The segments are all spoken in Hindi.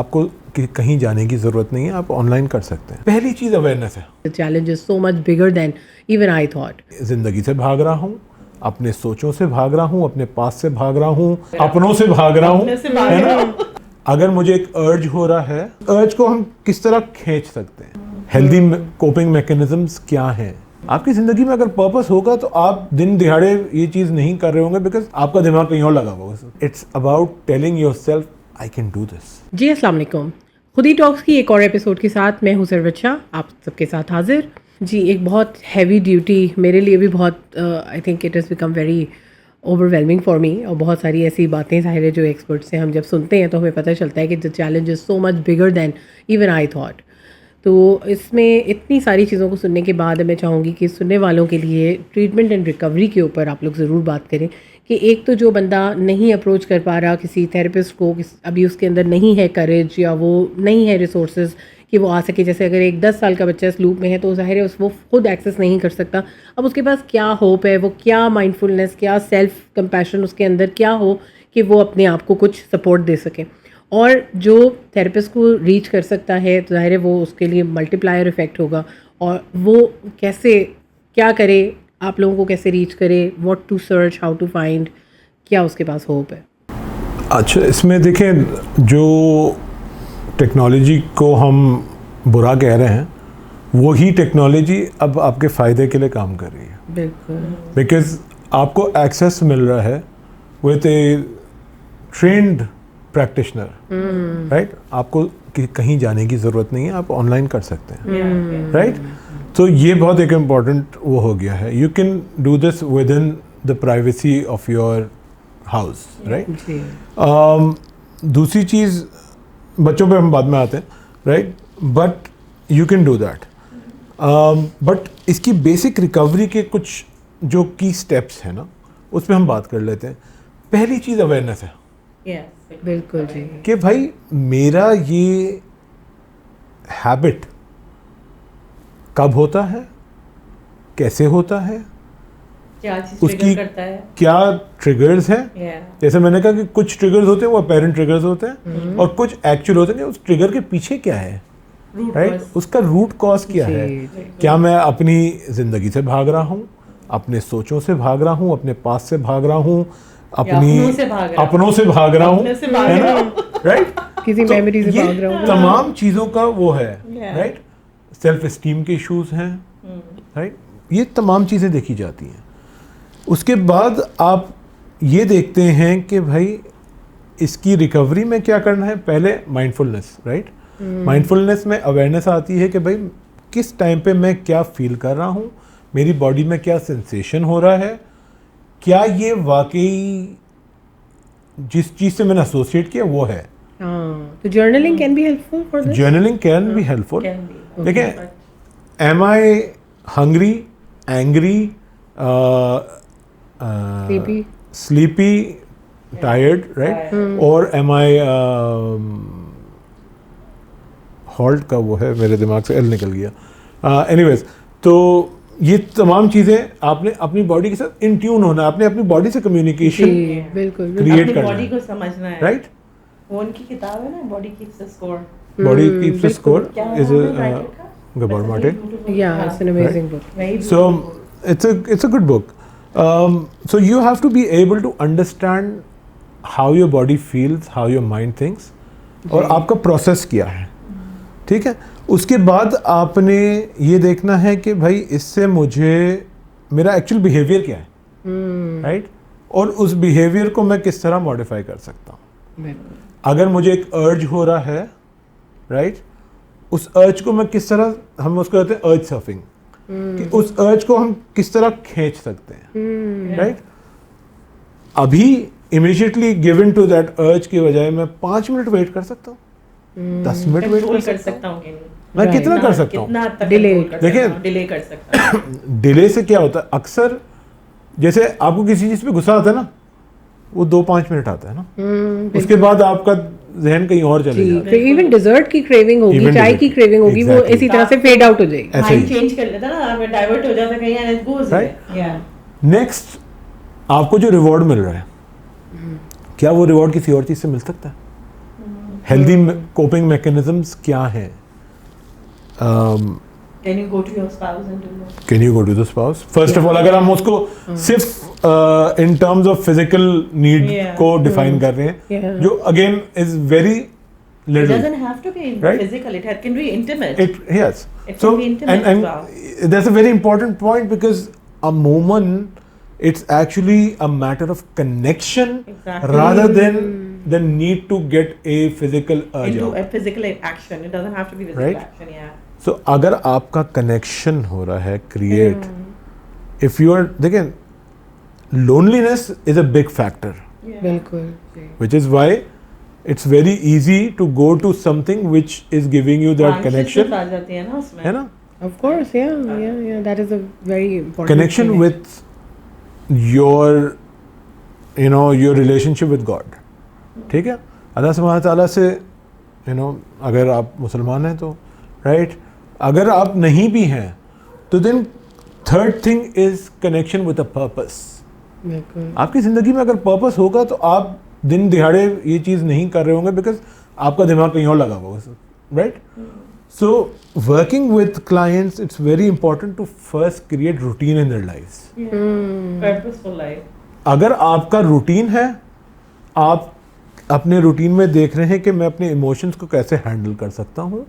आपको कहीं जाने की ज़रूरत नहीं है, आप ऑनलाइन कर सकते हैं। पहली चीज़ अवेयरनेस है। The challenge is so much bigger than even I thought. ज़िंदगी से भाग रहा हूँ, अपने सोचों से भाग रहा हूँ, अपने पास से भाग रहा हूँ, अपनों से भाग रहा हूँ, है ना। अगर मुझे एक अर्ज हो रहा है, अर्ज को हम किस तरह खींच सकते हैं, हेल्दी कोपिंग मैकेनिज्म्स क्या हैं। आपकी ज़िंदगी में अगर पर्पस होगा तो आप दिन दिहाड़े ये चीज़ नहीं कर रहे होंगे, बिकॉज आपका दिमाग कहीं और लगा होगा। It's about telling yourself I can do this. जी अस्सलाम वालेकुम। खुदी टॉक्स की एक और एपिसोड के साथ मैं हूं सरवत शाह, आप सबके साथ हाजिर। जी, एक बहुत हैवी ड्यूटी मेरे लिए भी, बहुत I think it has become very overwhelming for me. और बहुत सारी ऐसी बातें ज़ाहिर है जो एक्सपर्ट से हम जब सुनते हैं तो हमें पता चलता है कि the challenge is so much bigger than even I thought. तो इसमें इतनी सारी चीज़ों को सुनने के बाद मैं चाहूँगी कि सुनने वालों के लिए ट्रीटमेंट एंड रिकवरी के ऊपर आप लोग ज़रूर बात करें कि एक तो जो बंदा नहीं अप्रोच कर पा रहा किसी थेरेपिस्ट को, अभी उसके अंदर नहीं है करेज या वो नहीं है रिसोर्सेज कि वो आ सके। जैसे अगर एक 10 साल का बच्चा इस लूप में है तो ज़ाहिर है वो खुद एक्सेस नहीं कर सकता। अब उसके पास क्या होप है, वो क्या माइंडफुलनेस, क्या सेल्फ कंपैशन उसके अंदर क्या हो कि वो अपने आप को कुछ सपोर्ट दे सके। और जो थेरेपिस्ट को रीच कर सकता है तो ज़ाहिर है वो उसके लिए मल्टीप्लायर इफ़ेक्ट होगा। और वो कैसे क्या करे, आप लोगों को कैसे रीच करे, what to search, how to find, क्या उसके पास होप है। अच्छा, इसमें देखें, जो टेक्नोलॉजी को हम बुरा कह रहे हैं वही टेक्नोलॉजी अब आपके फ़ायदे के लिए काम कर रही है। बिल्कुल, बिकॉज आपको एक्सेस मिल रहा है with A trend practitioner, right. आपको कहीं जाने की ज़रूरत नहीं है, आप ऑनलाइन कर सकते हैं, राइट। तो ये बहुत एक इम्पॉर्टेंट वो हो गया है। You can do this with in the privacy of your house, right. दूसरी चीज़, बच्चों पे हम बाद में आते हैं, right, but you can do that. But इसकी बेसिक रिकवरी के कुछ जो की स्टेप्स हैं ना, उस पर हम बात कर लेते हैं। पहली चीज़ अवेयरनेस है। बिल्कुल जी, कि भाई मेरा ये हैबिट कब होता है, कैसे होता है, क्या चीज़ उसकी ट्रिगर करता है, क्या ट्रिगर्स हैं। जैसे मैंने कहा कि कुछ ट्रिगर्स होते हैं वो अपेरेंट ट्रिगर्स होते हैं, और कुछ एक्चुअल होते हैं कि उस ट्रिगर के पीछे क्या है, राइट, उसका रूट कॉज क्या है। क्या मैं अपनी ज़िंदगी से भाग रहा हूँ, अपने सोचों से भाग रहा हूँ, अपने पास से भाग रहा हूँ, अपनी अपनों से भाग रहा हूँ, है ना, राइट, किसी मेमोरी से भाग रहा हूँ। तमाम चीज़ों का वो है, राइट। सेल्फ एस्टीम के इश्यूज हैं, राइट। ये तमाम चीज़ें देखी जाती हैं। उसके बाद आप ये देखते हैं कि भाई इसकी रिकवरी में क्या करना है। पहले माइंडफुलनेस, राइट। माइंडफुलनेस में अवेयरनेस आती है कि भाई किस टाइम पे मैं क्या फील कर रहा हूँ, मेरी बॉडी में क्या सेंसेशन हो रहा है, क्या ये वाकई जिस चीज़ से मैंने एसोसिएट किया वो है। तो journaling can be helpful for this. Journaling can be helpful. देखिए, am I hungry, angry, sleepy, tired, right, और एम आई हॉल्ट का वो है, मेरे दिमाग से एल निकल गया। एनीवेज, तो ये तमाम चीज़ें आपने अपनी बॉडी के साथ इन ट्यून होना है, आपने अपनी बॉडी से कम्युनिकेशन क्रिएट करना है, बॉडी को समझना है, राइट। वो उनकी किताब है ना, body keeps the score. Body keeps the score is Gabor Mate. Yeah, it's an amazing book. So it's a good book. So you have to be able to understand how your body feels, how your mind thinks, और आपका प्रोसेस क्या है, ठीक है। उसके बाद आपने ये देखना है कि भाई इससे मुझे मेरा एक्चुअल बिहेवियर क्या है, राइट, और उस बिहेवियर को मैं किस तरह मॉडिफाई कर सकता हूँ। अगर मुझे एक अर्ज हो रहा है, राइट, उस अर्ज को मैं किस तरह, हम उसको कहते हैं अर्ज सर्फिंग, कि उस अर्ज को हम किस तरह खींच सकते हैं, राइट। अभी इमीडिएटली गिवन टू दैट अर्ज की बजाय मैं 5 मिनट वेट कर सकता हूँ, 10 मिनट वेट कर सकता हूँ, मैं कितना कर सकता हूँ, डिले। देखिए, डिले कर सकता हूँ। डिले से क्या होता है, अक्सर जैसे आपको किसी चीज़ पे गुस्सा आता है ना, वो 2-5 मिनट आता है ना, उसके बाद आपका जहन कहीं और चले जाता है। इवन डिजर्ट की क्रेविंग होगी, चाय की क्रेविंग होगी, वो इसी तरह से फेड आउट हो जाएगी, माइंड चेंज कर लेता ना, मैं डाइवर्ट हो जाता कहीं and it goes, right. Next, आपको जो रिवॉर्ड मिल रहा है, क्या वो रिवॉर्ड किसी और चीज़ से मिल सकता हेल्दी कोपिंग मैकेनिज्म्स क्या हैं? Can you go to your spouse and do that? Can you go to the spouse? First of all, अगर हम उसको सिर्फ in terms of physical need Yeah. को डिफाइन कर रहे हैं, Yeah. जो again is very It little. doesn't have to be Right? physical. It can be intimate. It yes. It So can be intimate and as well. that's a very important point, because a moment, it's actually a matter of connection Exactly. rather than the need to get a physical urge Into out. a physical action. It doesn't have to be physical Right? action. Yeah. So अगर आपका connection हो रहा है create, if you are, देखिए, loneliness is a big factor, Yeah. बिल्कुल जी. which is why it's very easy to go to something which is giving you that connection, आ जाती है ना उसमें. है ना? Of course, yeah. That is a very important Connection thing. with your relationship with God. ठीक है? अल्लाह सुब्हानहू तआला से, अगर आप मुसलमान हैं तो राइट, अगर आप नहीं भी हैं तो then third thing is connection with a purpose. बिल्कुल. आपकी ज़िंदगी में अगर पर्पस होगा तो आप दिन दिहाड़े ये चीज़ नहीं कर रहे होंगे, बिकॉज आपका दिमाग कहीं और लगा होगा, right? So working with clients, it's very important to first create routine in their lives. Purposeful life. अगर आपका रूटीन है, आप अपने रूटीन में देख रहे हैं कि मैं अपने इमोशंस को कैसे हैंडल कर सकता हूँ,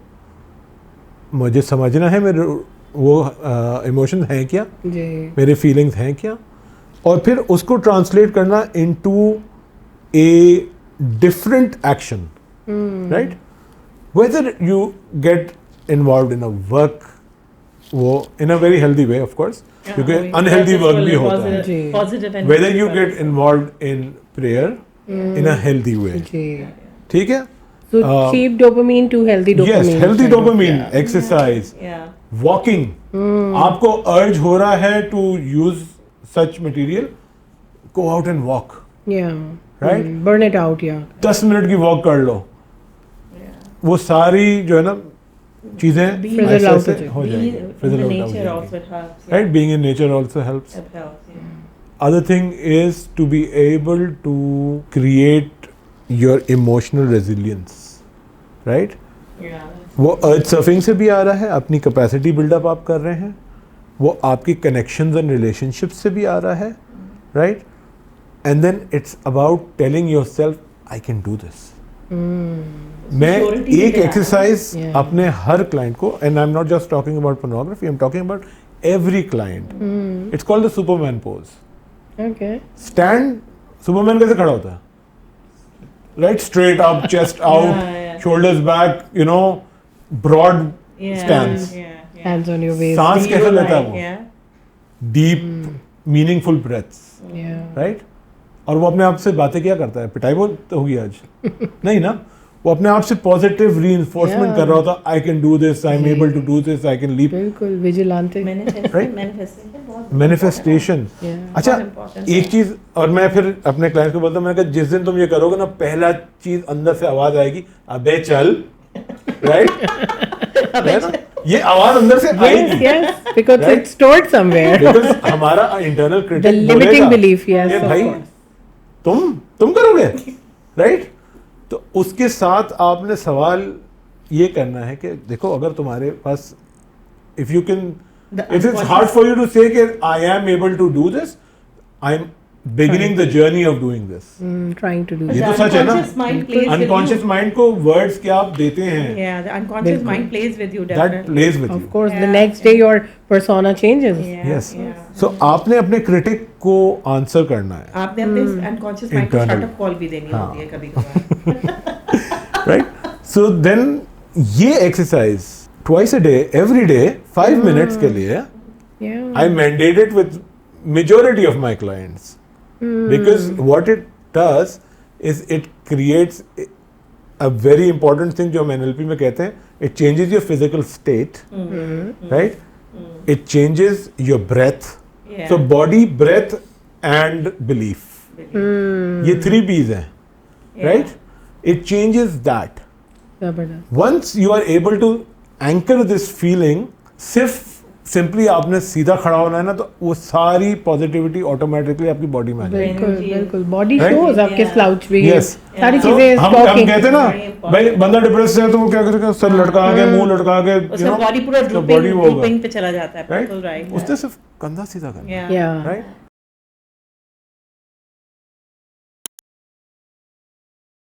मुझे समझना है मेरे वो इमोशंस हैं क्या, जी. मेरे फीलिंग्स हैं क्या, और फिर उसको ट्रांसलेट करना into a different action, right? Whether you get involve in a work, वो in a very healthy way of course, क्योंकि अनहेल्दी वर्क भी होता है. जी. Positive and whether you get involve in prayer in a healthy way, जी. ठीक है? So cheap dopamine to healthy dopamine. Yes, healthy kind of, dopamine, yeah. exercise, Yeah. walking. आपको अर्ज हो रहा है to use such material, go out and walk, Yeah. Right? Burn it out, yeah. 10 minute की वॉक कर लो, वो सारी जो है ना चीजें Fizzle ऐसे out ऐसे हो जाए. हो Being जाएंगी, in fizzle the out हो nature जाएंगी. also it helps. Yeah. Right? Being in nature also helps. It helps. Yeah. Other thing is to be able to create your emotional resilience, right? Yeah. वो अर्थ सर्फिंग से भी आ रहा है, अपनी कैपेसिटी बिल्डअप आप कर रहे हैं, वो आपकी कनेक्शंस एंड रिलेशनशिप से भी आ रहा है, right? And then it's about telling yourself I can do this. मैं Surety एक भी है. Exercise Yeah. अपने हर क्लाइंट को, and I am not just talking about pornography, I am talking about every client. It's called the superman pose. Okay. Stand, superman कैसे खड़ा होता है? Right, straight up, chest out, yeah. shoulders back, broad Yeah. stance. Yeah. Yeah. Hands on your waist. सांस Zero कैसे लेता है line, वो? Yeah. Deep meaningful breaths, Yeah. Right? और वो अपने आप से बातें क्या करता है? पिटाई बहुत होगी आज नहीं ना, वो अपने आप से पॉजिटिव रीइंफोर्समेंट Yeah. कर रहा होता, I can do this, I am able to do this, I can leap. बिल्कुल vigilante. Right? Manifestation बहुत मैनिफेस्टेशन. Yeah. अच्छा, बहुत important एक है. चीज और मैं फिर अपने क्लाइंट को बोलता हूँ, मैंने कहा जिस दिन तुम ये करोगे ना, पहला चीज अंदर से आवाज आएगी, अबे चल, राइट? ये आवाज अंदर से Yes, आएगी, yes. Because Right? it's stored somewhere. Because हमारा internal The critic limiting belief, yes, ये of भाई course. तुम करोगे, राइट? तो उसके साथ आपने सवाल ये करना है कि देखो, अगर तुम्हारे पास, if you can, The if it's unconscious- hard for you to say कि I am able to do this, I am beginning the journey of doing this. Trying to do ये that. तो सच है ना? Unconscious mind plays with unconscious you. Mind को वर्ड्स क्या आप देते हैं, Yeah, the unconscious बिल्कुल. mind plays with you that definitely. Plays with Of you. course, the Yeah, next day your persona changes. Yeah, Yes. yeah. सो आपने अपने क्रिटिक को आंसर करना है, आपने अपने unconscious mind को Internal. shut up call भी देनी हाँ. होती है कभी-कभार. राइट? सो देन ये exercise twice a day, every day, 5 minutes के लिए Yeah. I mandate it with majority of my clients, because what it does is it creates a very important thing जो हम NLP में कहते हैं, it changes your physical state, right? It changes your breath. Yeah. So body, breath and belief. ये 3 B's हैं, right? It changes that. Zabardast. Once you are able to anchor this feeling, सिर्फ सिंपली आपने सीधा खड़ा होना है ना, तो वो सारी पॉजिटिविटी ऑटोमेटिकली आपकी बॉडी में आ जाएगी। बिल्कुल बिल्कुल, बॉडी Right? शोज आपके स्लाउच भी, Yes. सारी तो चीजें हम talking. कहते हैं ना भाई बंदा डिप्रेस है तो वो क्या करेगा, सर लटका के मुंह लटका के उसका बॉडी पूरा बॉडी वो होगा, ड्रूपिंग पे चला जाता है, राइट? बिल्कुल राइट। उसने सिर्फ कंधा सीधा करना है, Yeah. राइट?